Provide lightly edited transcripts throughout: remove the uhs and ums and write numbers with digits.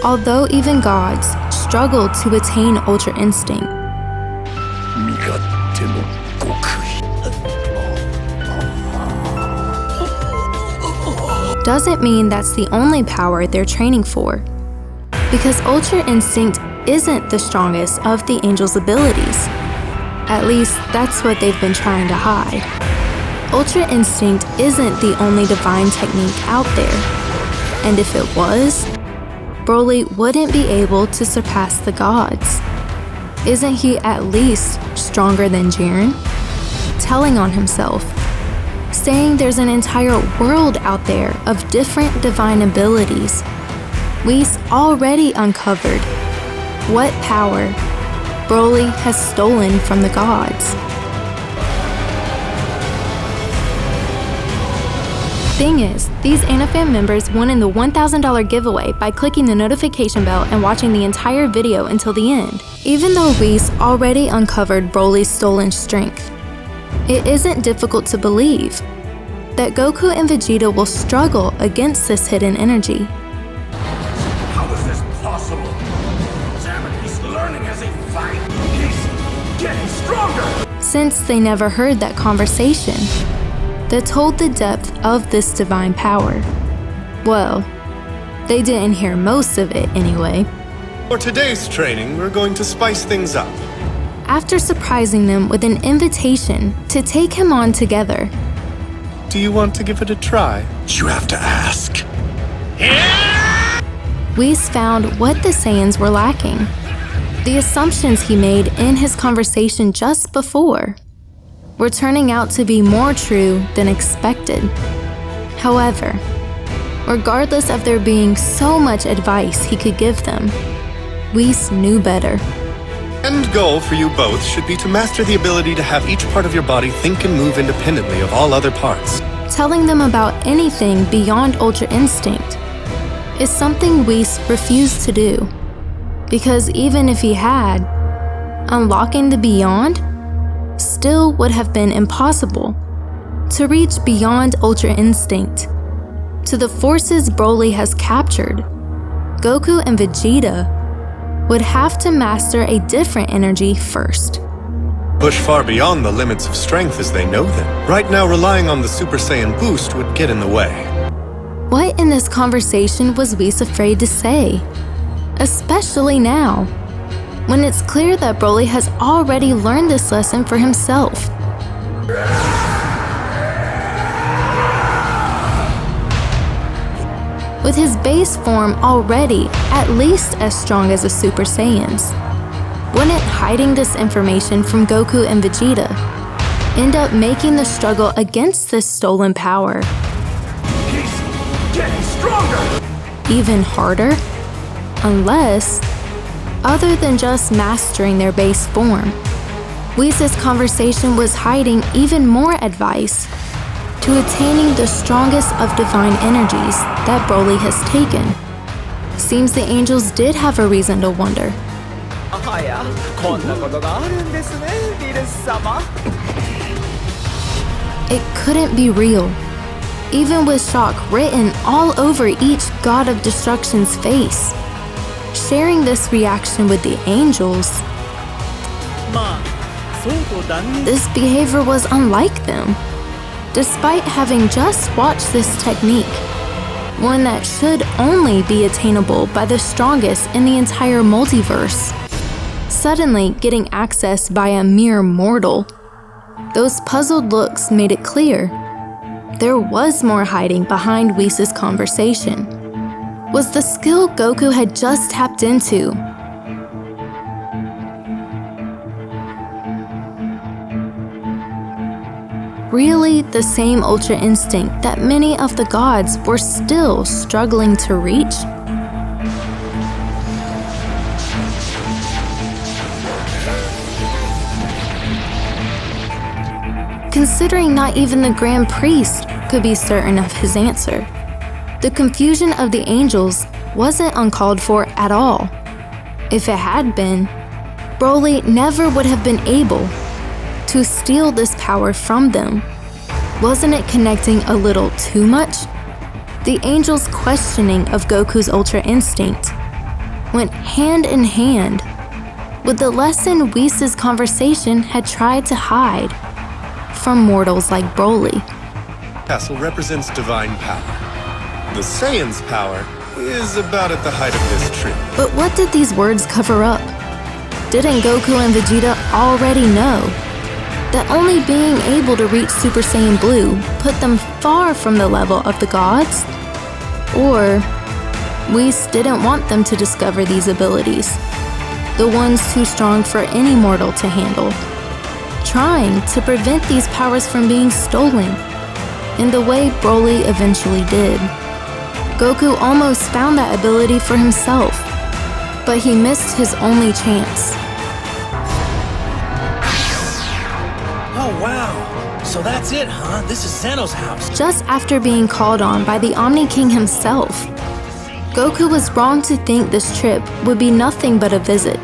Although even gods struggle to attain Ultra Instinct, doesn't mean that's the only power they're training for. Because Ultra Instinct isn't the strongest of the angels' abilities. At least, that's what they've been trying to hide. Ultra Instinct isn't the only divine technique out there. And if it was, Broly wouldn't be able to surpass the gods. Isn't he at least stronger than Jiren? Telling on himself, saying there's an entire world out there of different divine abilities. Whis already uncovered what power Broly has stolen from the gods. Thing is, these AniFam members won in the $1,000 giveaway by clicking the notification bell and watching the entire video until the end. Even though Whis already uncovered Broly's stolen strength, it isn't difficult to believe that Goku and Vegeta will struggle against this hidden energy. How is this possible? Damn it, he's learning as he fights. He's getting stronger! Since they never heard that conversation that told the depth of this divine power. Well, they didn't hear most of it anyway. For today's training, we're going to spice things up. After surprising them with an invitation to take him on together. Do you want to give it a try? You have to ask. Whis found what the Saiyans were lacking. The assumptions he made in his conversation just before were turning out to be more true than expected. However, regardless of there being so much advice he could give them, Whis knew better. End goal for you both should be to master the ability to have each part of your body think and move independently of all other parts. Telling them about anything beyond Ultra Instinct is something Whis refused to do. Because even if he had, unlocking the beyond still would have been impossible. To reach beyond Ultra Instinct, to the forces Broly has captured, Goku and Vegeta would have to master a different energy first. Push far beyond the limits of strength as they know them. Right now, relying on the Super Saiyan boost would get in the way. What in this conversation was Whis afraid to say? Especially now, when it's clear that Broly has already learned this lesson for himself. With his base form already at least as strong as the Super Saiyans, wouldn't hiding this information from Goku and Vegeta end up making the struggle against this stolen power He's getting stronger! even harder? Unless, other than just mastering their base form, Whis' conversation was hiding even more advice to attaining the strongest of divine energies that Broly has taken. Seems the angels did have a reason to wonder. It couldn't be real, even with shock written all over each God of Destruction's face. Sharing this reaction with the angels, this behavior was unlike them, despite having just watched this technique, one that should only be attainable by the strongest in the entire multiverse. Suddenly getting access by a mere mortal. Those puzzled looks made it clear there was more hiding behind Whis' conversation. Was the skill Goku had just tapped into really the same Ultra Instinct that many of the gods were still struggling to reach? Considering not even the Grand Priest could be certain of his answer, the confusion of the angels wasn't uncalled for at all. If it had been, Broly never would have been able to steal this power from them. Wasn't it connecting a little too much? The angels' questioning of Goku's Ultra Instinct went hand in hand with the lesson Whis' conversation had tried to hide from mortals like Broly. Castle represents divine power. The Saiyan's power is about at the height of this tree. But what did these words cover up? Didn't Goku and Vegeta already know that only being able to reach Super Saiyan Blue put them far from the level of the gods? Or Whis didn't want them to discover these abilities, the ones too strong for any mortal to handle, trying to prevent these powers from being stolen in the way Broly eventually did. Goku almost found that ability for himself, but he missed his only chance. Oh wow, so that's it, huh? This is Zeno's house. Just after being called on by the Omni King himself, Goku was wrong to think this trip would be nothing but a visit.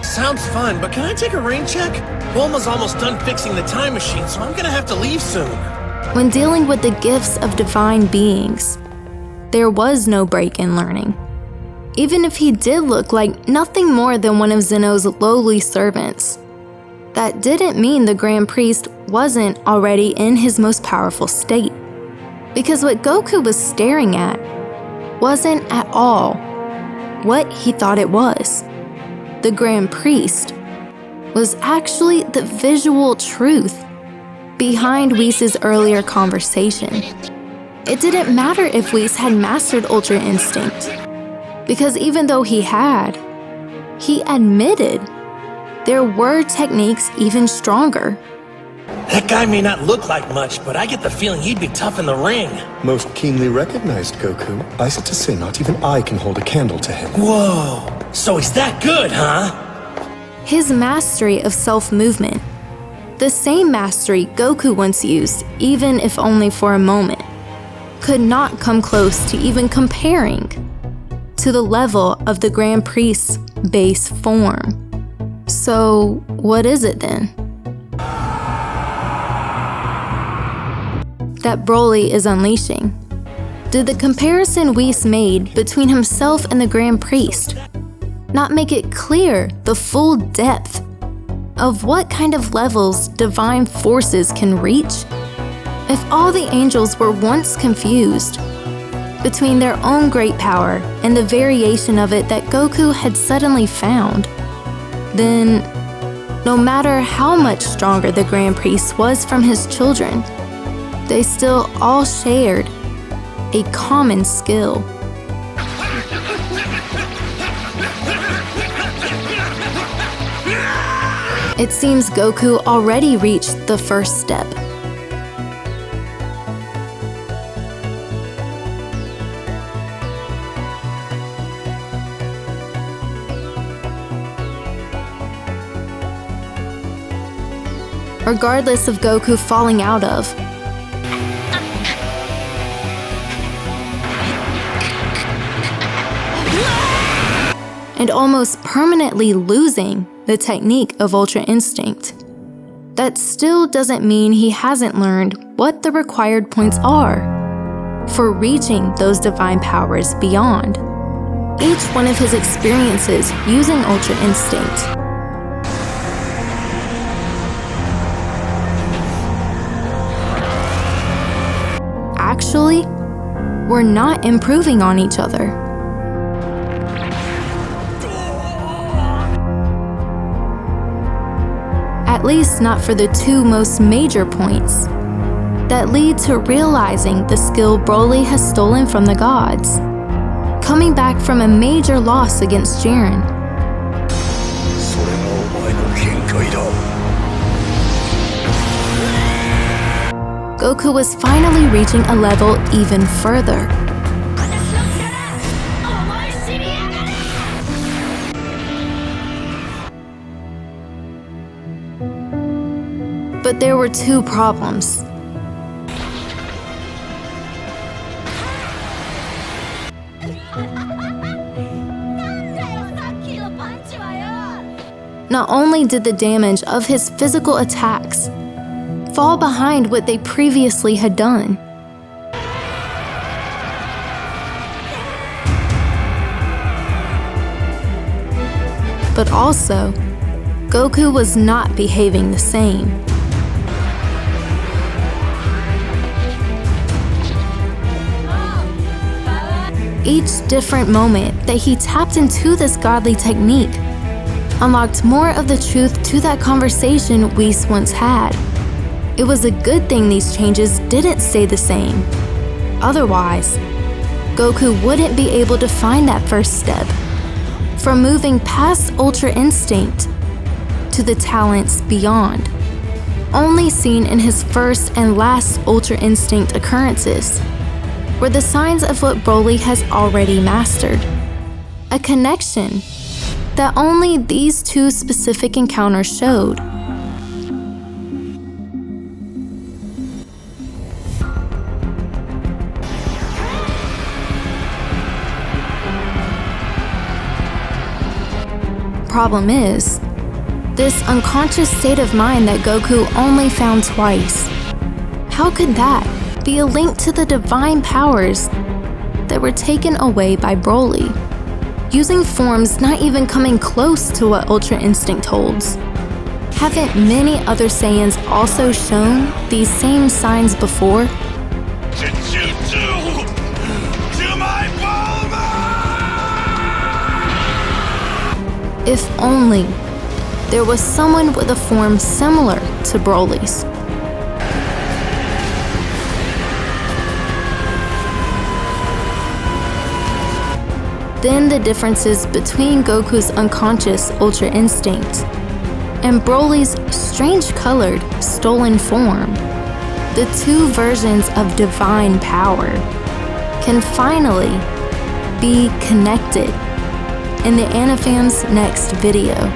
Sounds fun, but can I take a rain check? Bulma's almost done fixing the time machine, so I'm gonna have to leave soon. When dealing with the gifts of divine beings, there was no break in learning. Even if he did look like nothing more than one of Zeno's lowly servants, that didn't mean the Grand Priest wasn't already in his most powerful state. Because what Goku was staring at wasn't at all what he thought it was. The Grand Priest was actually the visual truth behind Whis' earlier conversation. It didn't matter if Whis had mastered Ultra Instinct, because even though he had, he admitted there were techniques even stronger. That guy may not look like much, but I get the feeling he'd be tough in the ring. Most keenly recognized, Goku. I said to say not even I can hold a candle to him. Whoa, so he's that good, huh? His mastery of self-movement, the same mastery Goku once used, even if only for a moment, could not come close to even comparing to the level of the Grand Priest's base form. So, what is it then? That Broly is unleashing? Did the comparison Whis made between himself and the Grand Priest not make it clear the full depth of what kind of levels divine forces can reach? If all the angels were once confused between their own great power and the variation of it that Goku had suddenly found, then no matter how much stronger the Grand Priest was from his children, they still all shared a common skill. It seems Goku already reached the first step. Regardless of Goku falling out of, and almost permanently losing the technique of Ultra Instinct, that still doesn't mean he hasn't learned what the required points are for reaching those divine powers beyond. Each one of his experiences using Ultra Instinct actually were not improving on each other. At least not for the two most major points that lead to realizing the skill Broly has stolen from the gods, coming back from a major loss against Jiren. Goku was finally reaching a level even further. But there were two problems. Not only did the damage of his physical attacks fall behind what they previously had done, But also, Goku was not behaving the same. Each different moment that he tapped into this godly technique unlocked more of the truth to that conversation Whis once had. It was a good thing these changes didn't stay the same. Otherwise, Goku wouldn't be able to find that first step, from moving past Ultra Instinct to the talents beyond, only seen in his first and last Ultra Instinct occurrences, were the signs of what Broly has already mastered. A connection that only these two specific encounters showed. Problem is, this unconscious state of mind that Goku only found twice. How could that be a link to the divine powers that were taken away by Broly, using forms not even coming close to what Ultra Instinct holds? Haven't many other Saiyans also shown these same signs before? Did you do to my Bulma? If only there was someone with a form similar to Broly's. Then the differences between Goku's unconscious Ultra Instinct and Broly's strange-colored, stolen form, the two versions of divine power, can finally be connected in the AniFam's next video.